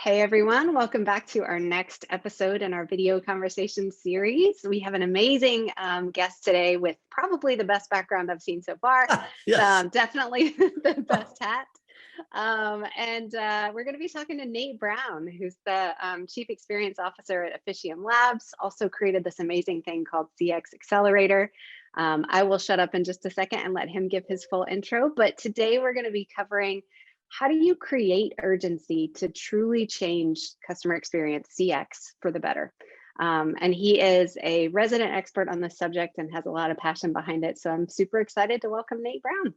Hey everyone, welcome back to our next episode in our video conversation series. We have an amazing guest today with probably the best background I've seen so far. Yes. Definitely the best hat. We're going to be talking to Nate Brown, who's the Chief Experience Officer at Officium Labs, also created this amazing thing called CX Accelerator. I will shut up in just a second and let him give his full intro, but today we're going to be covering how do you create urgency to truly change customer experience CX for the better? And he is a resident expert on this subject and has a lot of passion behind it. So I'm super excited to welcome Nate Brown.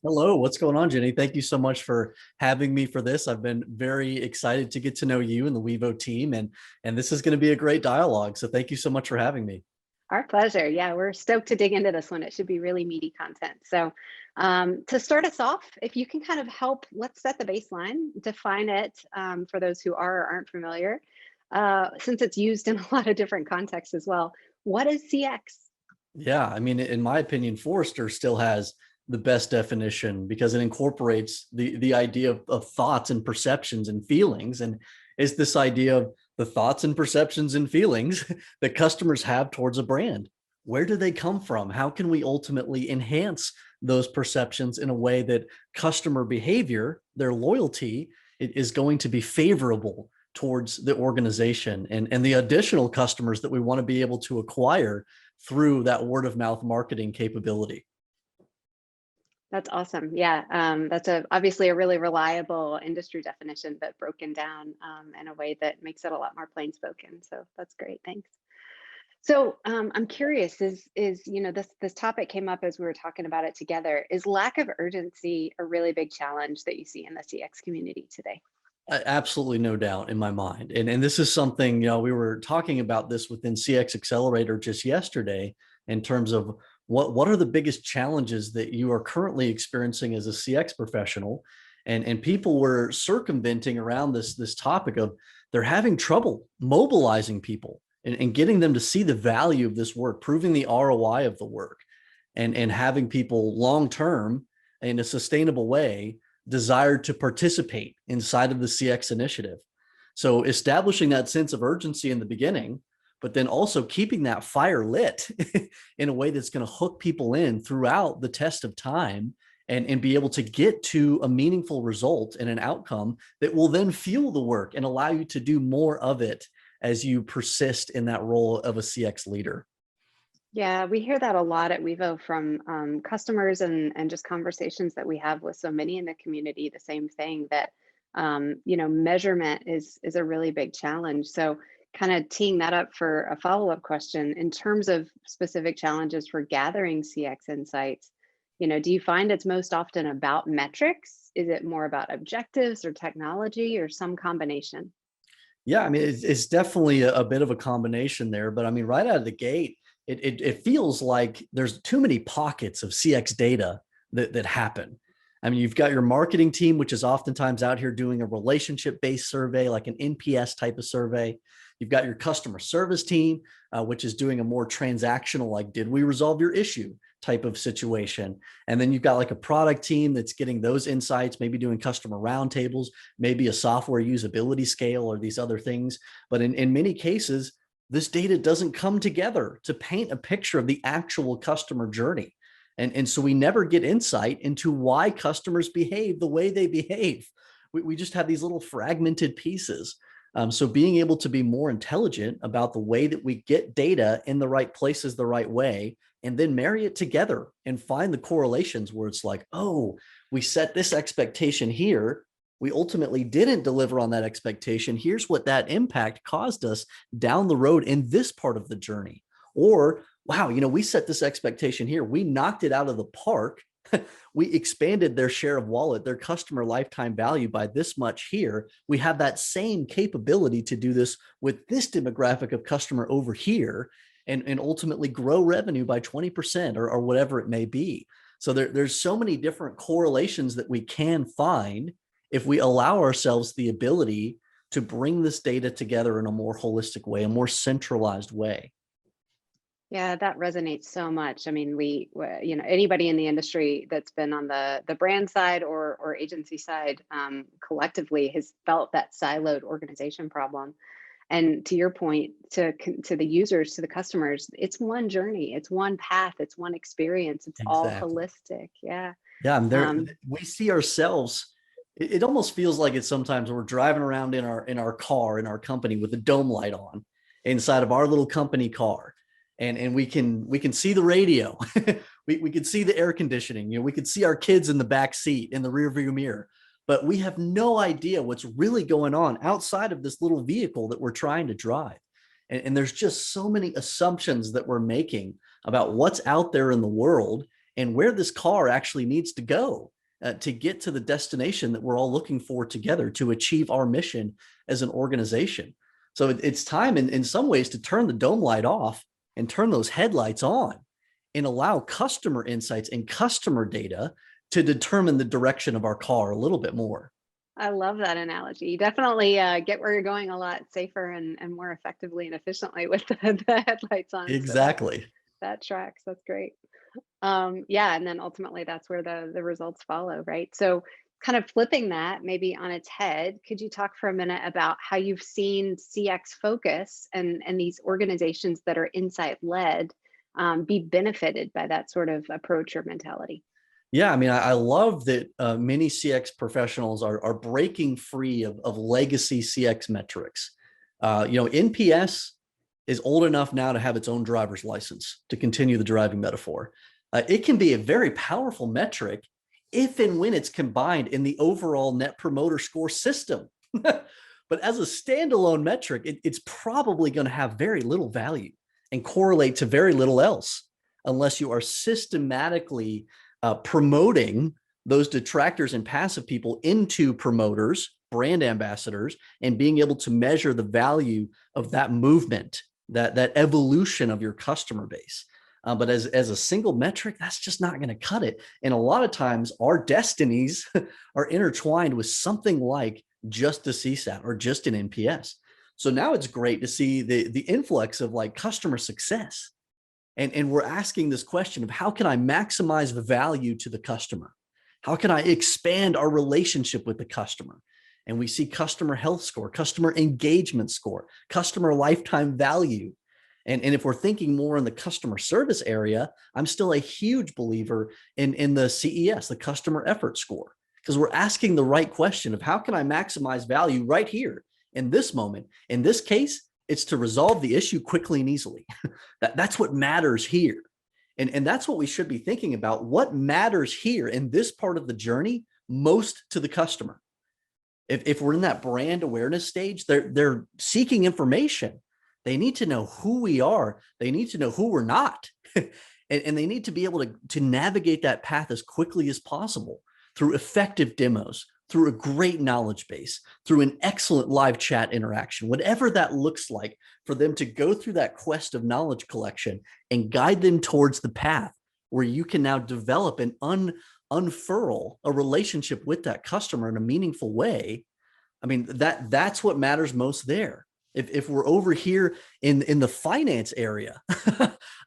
Hello, what's going on, Jenny? Thank you so much for having me for this. I've been very excited to get to know you and the WEVO team, and this is going to be a great dialogue. So thank you so much for having me. Our pleasure. Yeah, we're stoked to dig into this one. It should be really meaty content. So to start us off, if you can kind of help, let's set the baseline, define it for those who are or aren't familiar, since it's used in a lot of different contexts as well. What is CX? Yeah, I mean, in my opinion, Forrester still has the best definition because it incorporates the idea of thoughts and perceptions and feelings, and it's this idea of the thoughts and perceptions and feelings that customers have towards a brand. Where do they come from? How can we ultimately enhance those perceptions in a way that customer behavior, their loyalty, is going to be favorable towards the organization and the additional customers that we want to be able to acquire through that word of mouth marketing capability? That's awesome. Yeah, that's obviously a really reliable industry definition, but broken down in a way that makes it a lot more plain spoken. So that's great. Thanks. So I'm curious, this topic came up as we were talking about it together. Is lack of urgency a really big challenge that you see in the CX community today? Absolutely no doubt in my mind. And this is something, we were talking about this within CX Accelerator just yesterday in terms of what are the biggest challenges that you are currently experiencing as a CX professional. And people were circumventing around this topic of they're having trouble mobilizing people and getting them to see the value of this work, proving the ROI of the work, and having people long term in a sustainable way desired to participate inside of the CX initiative. So establishing that sense of urgency in the beginning, but then also keeping that fire lit in a way that's going to hook people in throughout the test of time and be able to get to a meaningful result and an outcome that will then fuel the work and allow you to do more of it as you persist in that role of a CX leader. Yeah, we hear that a lot at WeVo from customers and just conversations that we have with so many in the community. The same thing that measurement is a really big challenge. So, kind of teeing that up for a follow-up question in terms of specific challenges for gathering CX insights. Do you find it's most often about metrics? Is it more about objectives or technology or some combination? Yeah, I mean, it's definitely a bit of a combination there, but I mean, right out of the gate, it feels like there's too many pockets of CX data that happen. I mean, you've got your marketing team, which is oftentimes out here doing a relationship-based survey, like an NPS type of survey. You've got your customer service team, which is doing a more transactional, like, did we resolve your issue type of situation? And then you've got like a product team that's getting those insights, maybe doing customer roundtables, maybe a software usability scale or these other things. But in many cases, this data doesn't come together to paint a picture of the actual customer journey. And so we never get insight into why customers behave the way they behave. We just have these little fragmented pieces. So being able to be more intelligent about the way that we get data in the right places the right way, and then marry it together and find the correlations where it's like, oh, we set this expectation here. We ultimately didn't deliver on that expectation. Here's what that impact caused us down the road in this part of the journey. Or, wow, we set this expectation here. We knocked it out of the park. We expanded their share of wallet, their customer lifetime value by this much here. We have that same capability to do this with this demographic of customer over here and ultimately grow revenue by 20% or whatever it may be. So there's so many different correlations that we can find if we allow ourselves the ability to bring this data together in a more holistic way, a more centralized way. Yeah, that resonates so much. I mean, anybody in the industry that's been on the brand side or agency side, collectively has felt that siloed organization problem. And to your point, to the users, to the customers, it's one journey, it's one path, it's one experience. It's all Exactly. holistic. Yeah. Yeah, and there Um, we see ourselves. It almost feels like it's sometimes we're driving around in our car in our company with a dome light on inside of our little company car, and we can see the radio, we can see the air conditioning. You know, we can see our kids in the back seat in the rear view mirror, but we have no idea what's really going on outside of this little vehicle that we're trying to drive. And there's just so many assumptions that we're making about what's out there in the world and where this car actually needs to go to get to the destination that we're all looking for together to achieve our mission as an organization. So it's time in some ways to turn the dome light off and turn those headlights on and allow customer insights and customer data to determine the direction of our car a little bit more. I love that analogy. You definitely get where you're going a lot safer and more effectively and efficiently with the headlights on. So Exactly. that tracks. That's great. Yeah, and then ultimately that's where the results follow, right? So kind of flipping that maybe on its head, could you talk for a minute about how you've seen CX focus and these organizations that are insight led be benefited by that sort of approach or mentality? Yeah, I mean, I love that many CX professionals are breaking free of legacy CX metrics. NPS is old enough now to have its own driver's license, to continue the driving metaphor. It can be a very powerful metric if and when it's combined in the overall net promoter score system. But as a standalone metric, it's probably going to have very little value and correlate to very little else unless you are systematically promoting those detractors and passive people into promoters, brand ambassadors, and being able to measure the value of that movement, that evolution of your customer base. But as a single metric, that's just not going to cut it. And a lot of times our destinies are intertwined with something like just a CSAT or just an NPS. So now it's great to see the influx of like customer success. And we're asking this question of how can I maximize the value to the customer? How can I expand our relationship with the customer? And we see customer health score, customer engagement score, customer lifetime value. And if we're thinking more in the customer service area, I'm still a huge believer in the CES, the customer effort score, because we're asking the right question of how can I maximize value right here in this moment? In this case, it's to resolve the issue quickly and easily. That's what matters here. And that's what we should be thinking about. What matters here in this part of the journey most to the customer? If we're in that brand awareness stage, they're seeking information. They need to know who we are. They need to know who we're not. And they need to be able to navigate that path as quickly as possible through effective demos, through a great knowledge base, through an excellent live chat interaction, whatever that looks like, for them to go through that quest of knowledge collection and guide them towards the path where you can now develop and unfurl a relationship with that customer in a meaningful way. I mean, that's what matters most there. If we're over here in the finance area,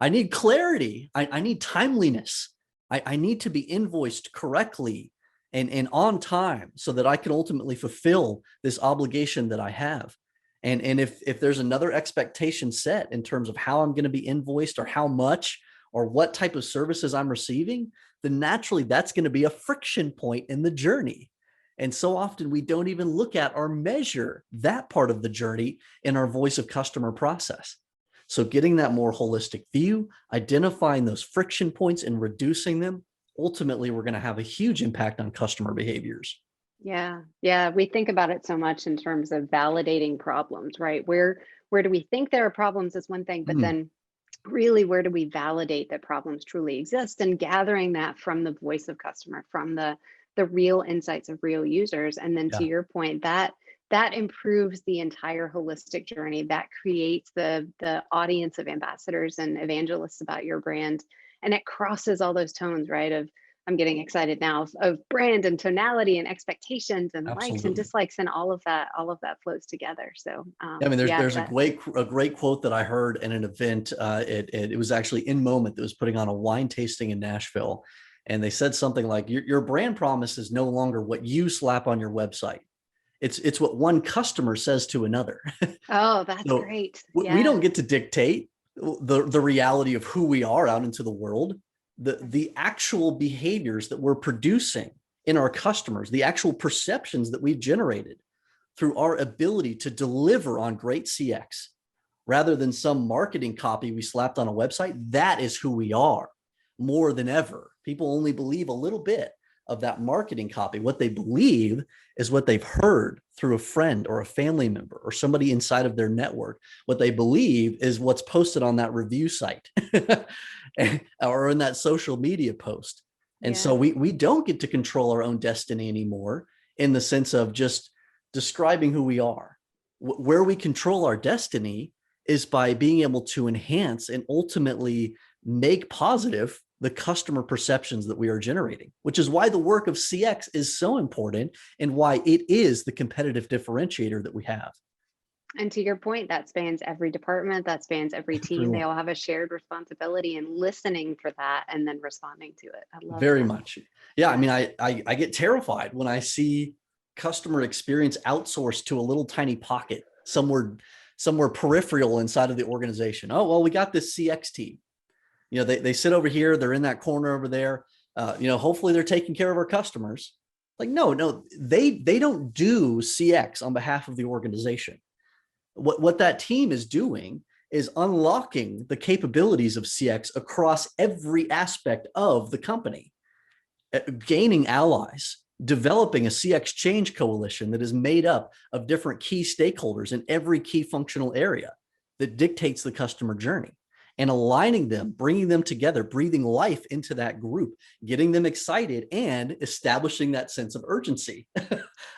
I need clarity. I need timeliness. I need to be invoiced correctly and on time so that I can ultimately fulfill this obligation that I have. And if there's another expectation set in terms of how I'm going to be invoiced or how much or what type of services I'm receiving, then naturally that's going to be a friction point in the journey. And so often we don't even look at or measure that part of the journey in our voice of customer process. So getting that more holistic view, identifying those friction points and reducing them, ultimately we're going to have a huge impact on customer behaviors. Yeah, yeah, we think about it so much in terms of validating problems, right? Where do we think there are problems is one thing, but Mm, then really where do we validate that problems truly exist, and gathering that from the voice of customer, from the real insights of real users. And then to yeah. your point, that improves the entire holistic journey. That creates the audience of ambassadors and evangelists about your brand. And it crosses all those tones, right? I'm getting excited now of brand and tonality and expectations and likes and Absolutely. dislikes, and all of that flows together. So I mean, yeah, there's a great quote that I heard in an event. It was actually In Moment that was putting on a wine tasting in Nashville, and they said something like, "Your brand promise is no longer what you slap on your website. It's what one customer says to another." oh, that's So great. we Yeah. don't get to dictate the reality of who we are out into the world. The actual behaviors that we're producing in our customers, the actual perceptions that we've generated through our ability to deliver on great CX rather than some marketing copy we slapped on a website. That is who we are more than ever. People only believe a little bit of that marketing copy. What they believe is what they've heard through a friend or a family member or somebody inside of their network. What they believe is what's posted on that review site or in that social media post. And Yeah. so we don't get to control our own destiny anymore in the sense of just describing who we are. Where we control our destiny is by being able to enhance and ultimately make positive the customer perceptions that we are generating, which is why the work of CX is so important and why it is the competitive differentiator that we have. And to your point, that spans every department, that spans every team. They Everyone. all have a shared responsibility in listening for that and then responding to it. I love Very that. much. Yeah. I Yeah. mean, I get terrified when I see customer experience outsourced to a little tiny pocket somewhere peripheral inside of the organization. Oh, well, we got this CX team. They sit over here, they're in that corner over there. Hopefully they're taking care of our customers. Like, no, they don't do CX on behalf of the organization. What that team is doing is unlocking the capabilities of CX across every aspect of the company, gaining allies, developing a CX change coalition that is made up of different key stakeholders in every key functional area that dictates the customer journey, and aligning them, bringing them together, breathing life into that group, getting them excited, and establishing that sense of urgency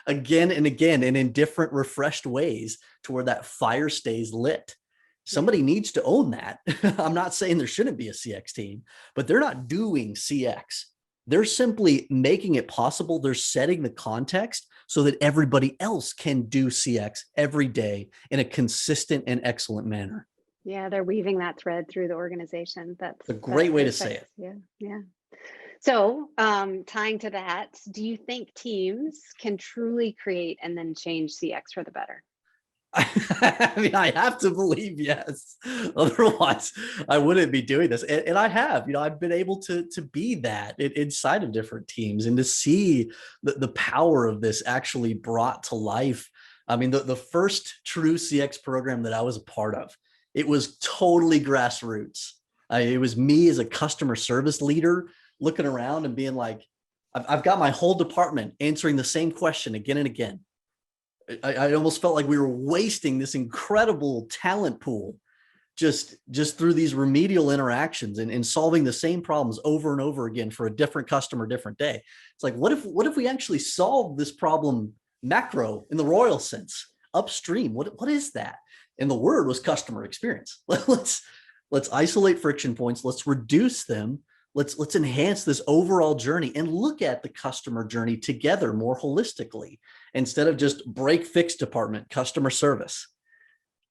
again and again, and in different refreshed ways to where that fire stays lit. Somebody needs to own that. I'm not saying there shouldn't be a CX team, but they're not doing CX. They're simply making it possible. They're setting the context so that everybody else can do CX every day in a consistent and excellent manner. Yeah, they're weaving that thread through the organization. It's a That's great way to say perfect. it. Yeah, yeah. So, tying to that, do you think teams can truly create and then change CX for the better? I mean, I have to believe yes. Otherwise, I wouldn't be doing this. And I have, I've been able to be that inside of different teams and to see the power of this actually brought to life. I mean, the first true CX program that I was a part of, it was totally grassroots. It was me as a customer service leader looking around and being like, I've got my whole department answering the same question again and again. I almost felt like we were wasting this incredible talent pool just through these remedial interactions and solving the same problems over and over again for a different customer, different day. It's like, what if we actually solve this problem macro in the royal sense, upstream? What is that? And the word was customer experience. Let's isolate friction points. Let's reduce them. Let's enhance this overall journey and look at the customer journey together more holistically instead of just break fix department customer service.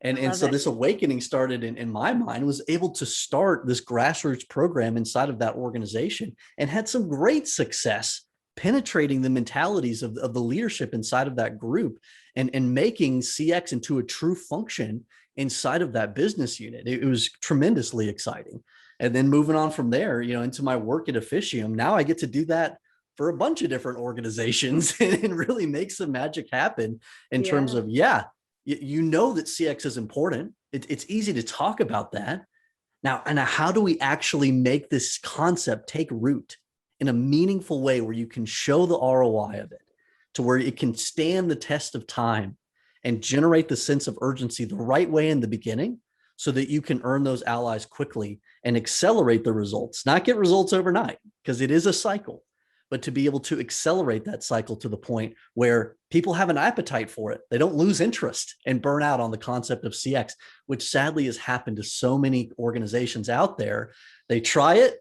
I And love so it. this awakening started in my mind, was able to start this grassroots program inside of that organization and had some great success penetrating the mentalities of the leadership inside of that group and making CX into a true function inside of that business unit. It was tremendously exciting. And then moving on from there, into my work at Officium, now I get to do that for a bunch of different organizations and really make some magic happen in terms Yeah. of, that CX is important. It's easy to talk about that. Now, and how do we actually make this concept take root in a meaningful way where you can show the ROI of it to where it can stand the test of time and generate the sense of urgency the right way in the beginning so that you can earn those allies quickly and accelerate the results, not get results overnight because it is a cycle, but to be able to accelerate that cycle to the point where people have an appetite for it. They don't lose interest and burn out on the concept of CX, which sadly has happened to so many organizations out there. They try it,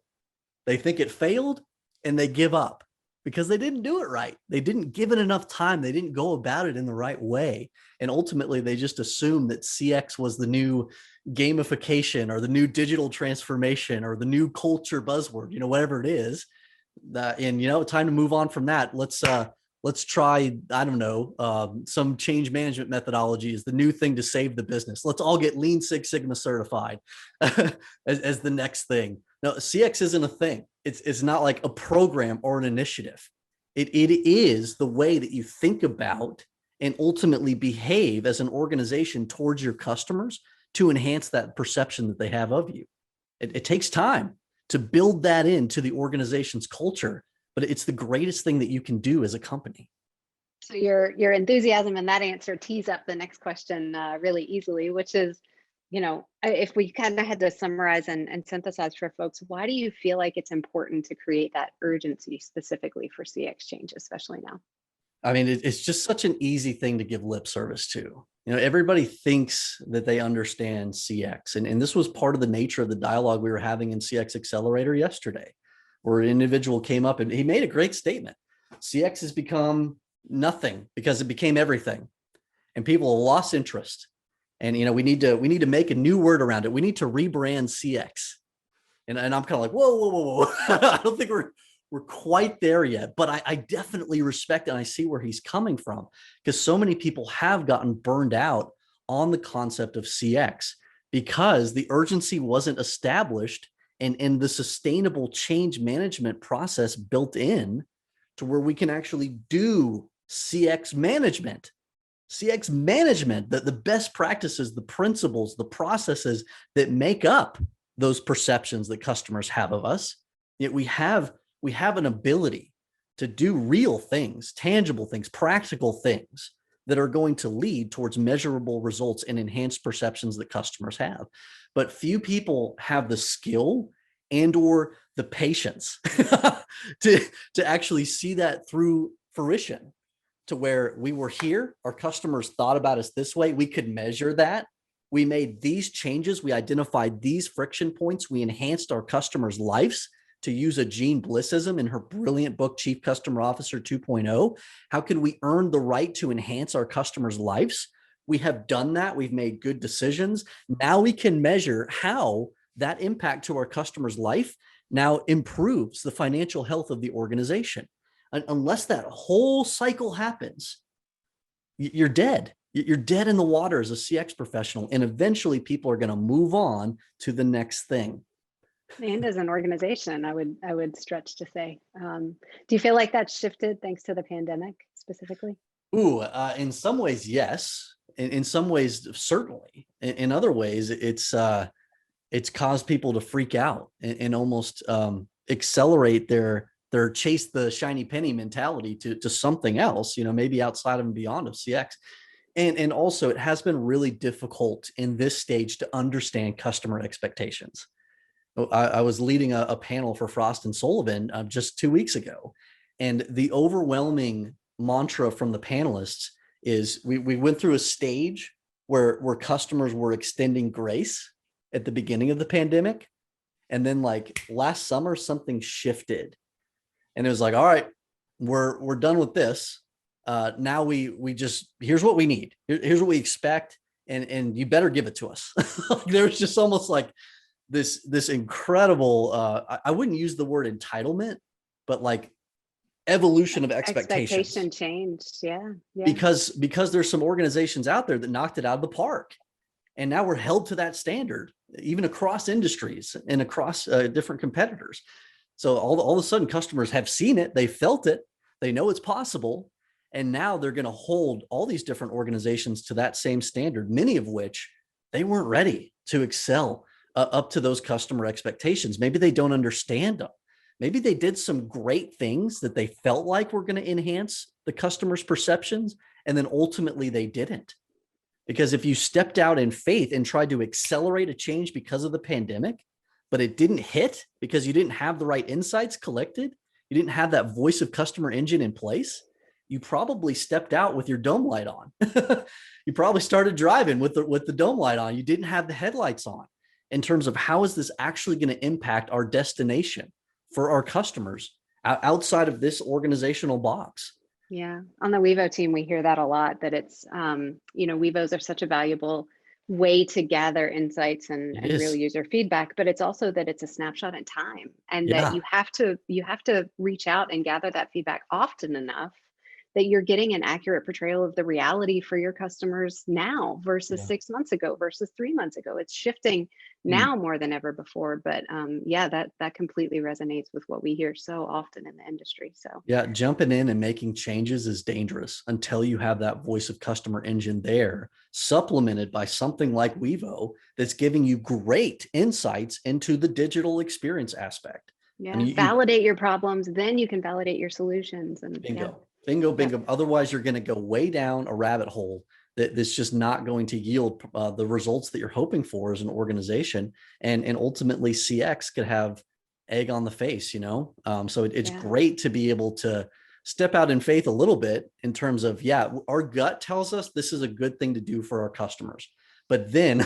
they think it failed, and they give up because they didn't do it right. They didn't give it enough time. They didn't go about it in the right way. And ultimately, they just assumed that CX was the new gamification or the new digital transformation or the new culture buzzword, whatever it is. And, time to move on from that. Let's try, I don't know, some change management methodology is the new thing to save the business. Let's all get Lean Six Sigma certified as the next thing. No, CX isn't a thing. It's not like a program or an initiative. It is the way that you think about and ultimately behave as an organization towards your customers to enhance that perception that they have of you. It takes time to build that into the organization's culture, but it's the greatest thing that you can do as a company. So your enthusiasm in that answer tees up the next question really easily, which is, if we kind of had to summarize and synthesize for folks, why do you feel like it's important to create that urgency specifically for CX change, especially now? I mean, it's just such an easy thing to give lip service to. Everybody thinks that they understand CX. And this was part of the nature of the dialogue we were having in CX Accelerator yesterday, where an individual came up and he made a great statement. CX has become nothing because it became everything. And people lost interest. And we need to make a new word around it. We need to rebrand CX. And I'm kind of like, whoa. I don't think we're quite there yet, but I definitely respect and I see where he's coming from, because so many people have gotten burned out on the concept of CX because the urgency wasn't established and the sustainable change management process built in to where we can actually do CX management. CX management, the best practices, the principles, the processes that make up those perceptions that customers have of us. Yet we have an ability to do real things, tangible things, practical things that are going to lead towards measurable results and enhanced perceptions that customers have. But few people have the skill and or the patience to actually see that through fruition, to where we were here, our customers thought about us this way, we could measure that. We made these changes, we identified these friction points, we enhanced our customers' lives. To use a Jean Blissism in her brilliant book, Chief Customer Officer 2.0, how can we earn the right to enhance our customers' lives? We have done that. We've made good decisions. Now we can measure how that impact to our customer's life now improves the financial health of the organization. And unless that whole cycle happens, you're dead. You're dead in the water as a CX professional. And eventually people are going to move on to the next thing. And as an organization, I would stretch to say, do you feel like that's shifted thanks to the pandemic specifically? In some ways, yes. In some ways, certainly. In other ways, it's caused people to freak out and almost accelerate their chase the shiny penny mentality to something else, maybe outside and beyond of CX. And also, it has been really difficult in this stage to understand customer expectations. I was leading a panel for Frost & Sullivan just 2 weeks ago. And the overwhelming mantra from the panelists is we went through a stage where customers were extending grace at the beginning of the pandemic. And then like last summer, something shifted. And it was like, all right, we're done with this. Now we just, here's what we need. Here's what we expect. And you better give it to us. There's just almost like this incredible, I wouldn't use the word entitlement, but like evolution of expectations. Expectation changed, yeah. Because there's some organizations out there that knocked it out of the park. And now we're held to that standard, even across industries and across different competitors. So all of a sudden customers have seen it, they felt it, they know it's possible. And now they're going to hold all these different organizations to that same standard, many of which they weren't ready to excel up to those customer expectations. Maybe they don't understand them. Maybe they did some great things that they felt like were going to enhance the customer's perceptions, and then ultimately they didn't. Because if you stepped out in faith and tried to accelerate a change because of the pandemic, but it didn't hit because you didn't have the right insights collected, you didn't have that voice of customer engine in place, you probably stepped out with your dome light on. You probably started driving with the dome light on. You didn't have the headlights on. In terms of how is this actually going to impact our destination for our customers outside of this organizational box. Yeah. On the WEVO team, we hear that a lot, that it's, WEVOs are such a valuable way to gather insights and, It real is. user feedback, but it's also that it's a snapshot in time, and that Yeah. you have to reach out and gather that feedback often enough that you're getting an accurate portrayal of the reality for your customers now versus Yeah. 6 months ago versus 3 months ago. It's shifting Mm. now more than ever before. But yeah, that completely resonates with what we hear so often in the industry. So Yeah, jumping in and making changes is dangerous until you have that voice of customer engine there, supplemented by something like WeVo that's giving you great insights into the digital experience aspect. I yeah, mean, you validate your problems, then you can validate your solutions. And yeah, bingo, bingo, yeah, bingo. Otherwise, you're going to go way down a rabbit hole that's just not going to yield the results that you're hoping for as an organization, and ultimately CX could have egg on the face. So it's yeah, great to be able to step out in faith a little bit in terms of, yeah, our gut tells us this is a good thing to do for our customers, but then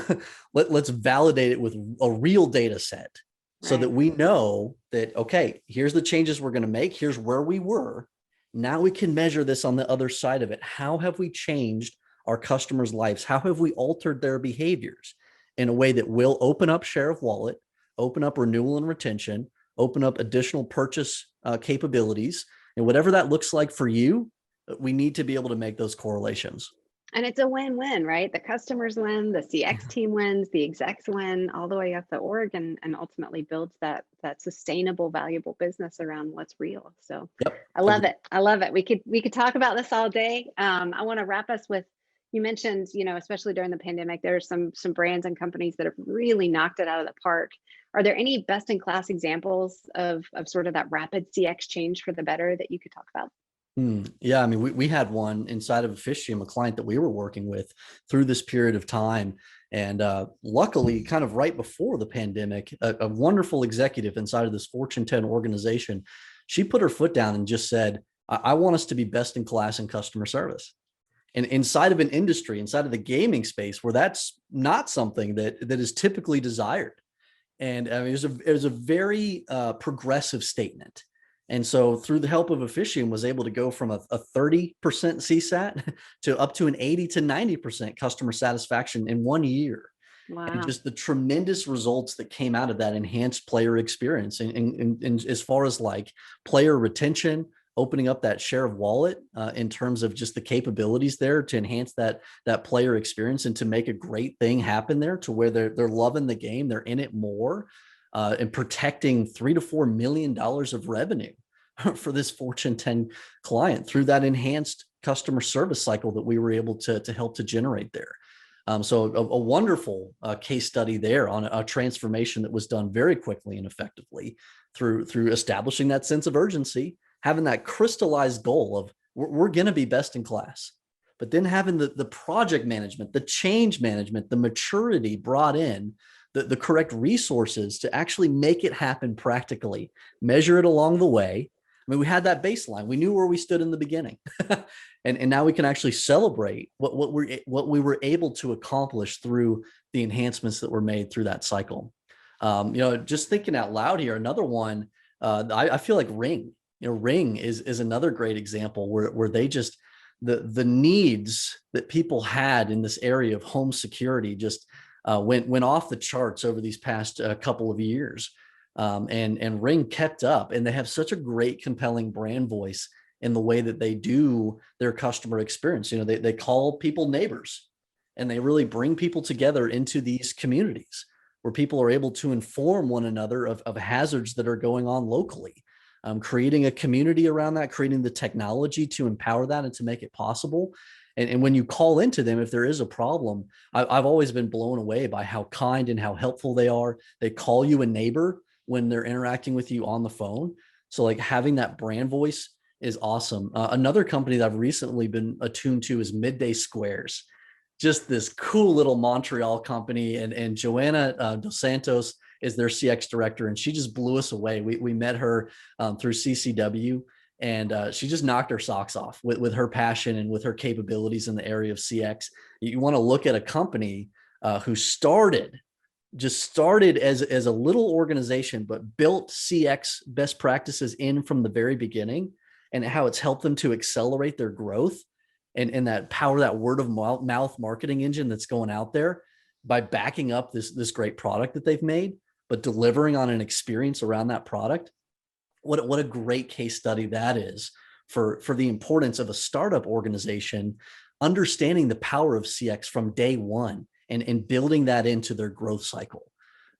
let's validate it with a real data set so that right. we know that, okay, here's the changes we're going to make, here's where we were. Now we can measure this on the other side of it. How have we changed our customers' lives? How have we altered their behaviors in a way that will open up share of wallet, open up renewal and retention, open up additional purchase capabilities, and whatever that looks like for you, we need to be able to make those correlations. And it's a win-win, right? The customers win, the CX team wins, the execs win, all the way up the org, and ultimately builds that sustainable, valuable business around what's real. So Yep. I love Agreed. it. I love it. We could talk about this all day. I want to wrap us with, you mentioned, especially during the pandemic, there are some brands and companies that have really knocked it out of the park. Are there any best in class examples of sort of that rapid CX change for the better that you could talk about? Yeah, I mean, we had one inside of Officium, a client that we were working with through this period of time. And luckily, kind of right before the pandemic, a wonderful executive inside of this Fortune 10 organization, she put her foot down and just said, I want us to be best in class in customer service. And inside of an industry, inside of the gaming space, where that's not something that is typically desired. And I mean, it was a very progressive statement. And so through the help of Officium was able to go from a 30% CSAT to up to an 80 to 90% customer satisfaction in 1 year. And Wow. just the tremendous results that came out of that enhanced player experience. And as far as like player retention, opening up that share of wallet in terms of just the capabilities there to enhance that player experience and to make a great thing happen there to where they're loving the game, they're in it more, and protecting $3 to $4 million of revenue for this Fortune 10 client through that enhanced customer service cycle that we were able to help to generate there. So a wonderful case study there on a transformation that was done very quickly and effectively through establishing that sense of urgency, having that crystallized goal of we're going to be best in class, but then having the project management, the change management, the maturity brought in, the correct resources to actually make it happen practically, measure it along the way. I mean, we had that baseline. We knew where we stood in the beginning. And now we can actually celebrate what we were able to accomplish through the enhancements that were made through that cycle. Just thinking out loud here, another one, I feel like Ring. Ring is another great example where they just the needs that people had in this area of home security just went off the charts over these past couple of years. And Ring kept up, and they have such a great, compelling brand voice in the way that they do their customer experience. They call people neighbors, and they really bring people together into these communities where people are able to inform one another of hazards that are going on locally. Creating a community around that, creating the technology to empower that and to make it possible. And when you call into them, if there is a problem, I've always been blown away by how kind and how helpful they are. They call you a neighbor when they're interacting with you on the phone. So like having that brand voice is awesome. Another company that I've recently been attuned to is Midday Squares, just this cool little Montreal company. And Joanna Dos Santos is their CX director, and she just blew us away. We met her through CCW, and she just knocked her socks off with her passion and with her capabilities in the area of CX. You want to look at a company who started just started as a little organization, but built CX best practices in from the very beginning, and how it's helped them to accelerate their growth and that power, that word of mouth marketing engine that's going out there by backing up this great product that they've made, but delivering on an experience around that product. What a great case study that is for the importance of a startup organization understanding the power of CX from day one and building that into their growth cycle.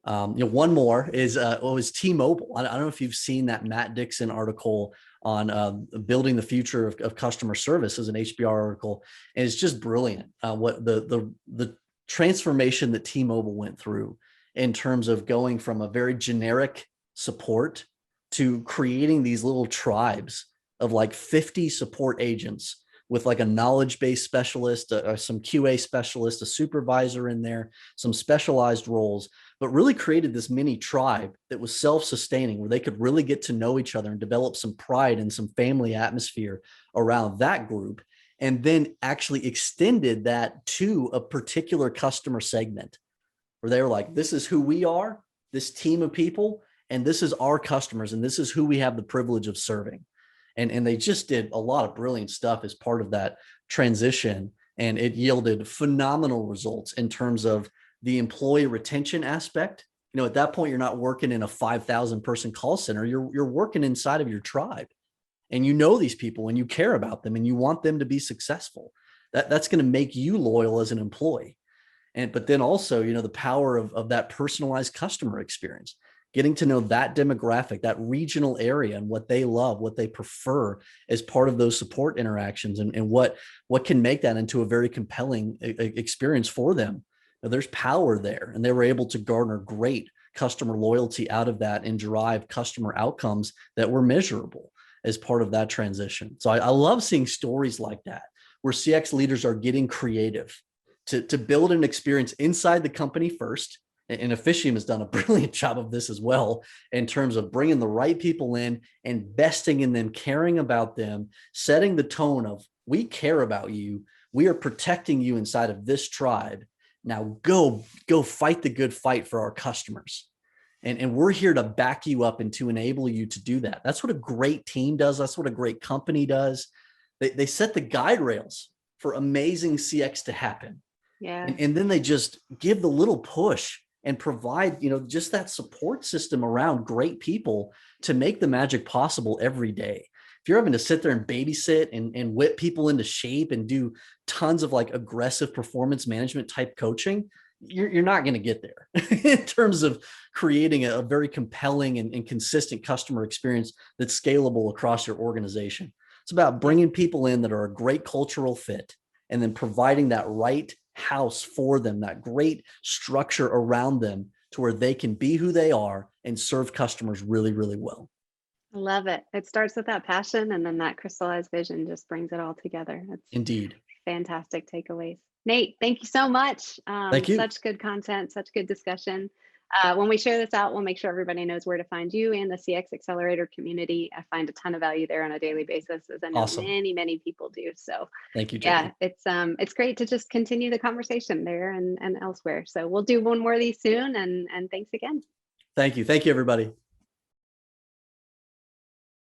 One more is was T-Mobile. I don't know if you've seen that Matt Dixon article on building the future of customer service as an HBR article, and it's just brilliant. What the transformation that T-Mobile went through in terms of going from a very generic support to creating these little tribes of like 50 support agents with like a knowledge-based specialist, some QA specialist, a supervisor in there, some specialized roles, but really created this mini tribe that was self-sustaining, where they could really get to know each other and develop some pride and some family atmosphere around that group. And then actually extended that to a particular customer segment where they were like, this is who we are, this team of people, and this is our customers, and this is who we have the privilege of serving. And they just did a lot of brilliant stuff as part of that transition. And it yielded phenomenal results in terms of the employee retention aspect. At that point, you're not working in a 5,000 person call center. You're working inside of your tribe, and you know these people and you care about them and you want them to be successful. That's going to make you loyal as an employee. But then also, the power of that personalized customer experience, getting to know that demographic, that regional area, and what they love, what they prefer as part of those support interactions, and what can make that into a very compelling experience for them. There's power there, and they were able to garner great customer loyalty out of that and derive customer outcomes that were measurable as part of that transition. So I love seeing stories like that, where CX leaders are getting creative to build an experience inside the company first. And Officium has done a brilliant job of this as well, in terms of bringing the right people in, investing in them, caring about them, setting the tone of, we care about you. We are protecting you inside of this tribe. Now go fight the good fight for our customers. And we're here to back you up and to enable you to do that. That's what a great team does. That's what a great company does. They set the guide rails for amazing CX to happen. Yeah. And then they just give the little push and provide, just that support system around great people to make the magic possible every day. If you're having to sit there and babysit and whip people into shape and do tons of like aggressive performance management type coaching, you're not going to get there in terms of creating a very compelling and consistent customer experience that's scalable across your organization. It's about bringing people in that are a great cultural fit, and then providing that right house for them, that great structure around them to where they can be who they are and serve customers really, really well. I love it. It starts with that passion, and then that crystallized vision just brings it all together. That's Indeed. Fantastic takeaways. Nate, thank you so much. Thank you. Such good content, such good discussion. When we share this out, we'll make sure everybody knows where to find you and the CX Accelerator community. I find a ton of value there on a daily basis, as I know Awesome. many people do. So thank you, Jenni. Yeah, it's great to just continue the conversation there and elsewhere. So we'll do one more of these soon, and thanks again. Thank you, everybody.